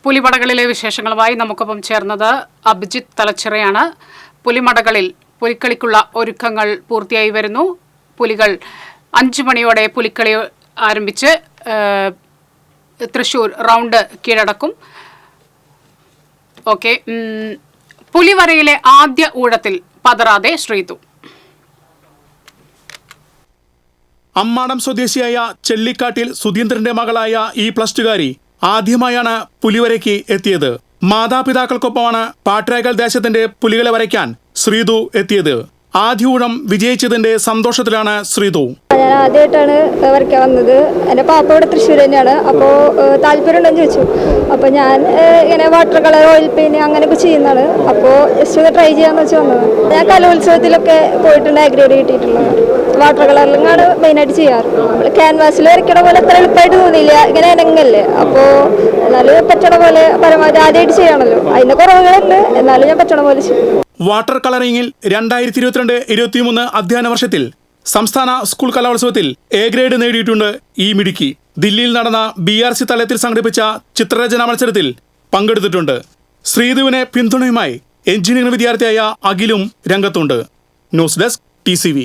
പുലിമടകളിലെ വിശേഷങ്ങളുമായി നമുക്കൊപ്പം ചേർന്നത് അഭിജിത്ത് തലച്ചിറയാണ്. പുലിമടകളിൽ പുലിക്കളിക്കുള്ള ഒരുക്കങ്ങൾ പൂർത്തിയായി വരുന്നു. പുലികൾ 5 മണിയോടെ പുലിക്കളി ആരംഭിച്ച് തൃശ്ശൂർ റൗണ്ട് കീഴടക്കും. ഓക്കെ, പുലിവരയിലെ ആദ്യ ഊഴത്തിൽ പതറാതെ ശ്രീതു. അമ്മാടം സ്വദേശിയായ ചെല്ലിക്കാട്ടിൽ സുധീന്ദ്രന്റെ മകളായ ഈ +2കാരി ആദ്യമായാണ് പുലിവരയ്ക്ക് എത്തിയത്. മാതാപിതാക്കൾക്കൊപ്പമാണ് പാട്രായ്ക്കൽ ദേശത്തിന്റെ പുലികളെ വരയ്ക്കാൻ ശ്രീതു എത്തിയത്. ആദ്യ ഊഴം വിജയിച്ചതിന്റെ സന്തോഷത്തിലാണ് ശ്രീതു. ഞാൻ ആദ്യമായിട്ടാണ് വരയ്ക്കാൻ വന്നത്. എൻ്റെ പാപ്പ ഇവിടെ തൃശ്ശൂർ തന്നെയാണ്. അപ്പോൾ താല്പര്യം ഉണ്ടെന്ന് ചോദിച്ചു. അപ്പോൾ ഞാൻ ഇങ്ങനെ വാട്ടർ കളർ, ഓയിൽ പെയിന്റ് അങ്ങനെയൊക്കെ ചെയ്യുന്നതാണ്. അപ്പോൾ ജസ്റ്റ് ഒന്ന് ട്രൈ ചെയ്യാന്ന് വെച്ച് വന്നത്. ഞാൻ കലോത്സവത്തിലൊക്കെ പോയിട്ടുണ്ട്, A ഗ്രേഡ് കിട്ടിയിട്ടുള്ളത്. വാട്ടർ കളറിലാണ് മെയിനായിട്ട് ചെയ്യാറ്. നമ്മൾ ക്യാൻവാസിൽ വരയ്ക്കണ പോലെ അത്ര എളുപ്പമായിട്ട് തോന്നിയില്ല, ഇങ്ങനെ ഇനങ്ങല്ലേ. അപ്പോൾ എന്നാലും പറ്റണ പോലെ പരമാവധി ആദ്യമായിട്ട് ചെയ്യണമല്ലോ, അതിൻ്റെ കുറവുകളുണ്ട്, എന്നാലും ഞാൻ പറ്റണ പോലെ ചെയ്യും. വാട്ടർ കളറിംഗിൽ 2022-23 അധ്യയന വർഷത്തിൽ സംസ്ഥാന സ്കൂൾ കലോത്സവത്തിൽ A ഗ്രേഡ് നേടിയിട്ടുണ്ട് ഈ മിടുക്കി. ദില്ലിയിൽ നടന്ന BRC തലത്തിൽ സംഘടിപ്പിച്ച ചിത്രരചനാ മത്സരത്തിൽ പങ്കെടുത്തിട്ടുണ്ട്. ശ്രീതുവിനെ പിന്തുണയുമായി എഞ്ചിനീയറിംഗ് വിദ്യാർത്ഥിയായ അഖിലും രംഗത്തുണ്ട്. News desk TCV.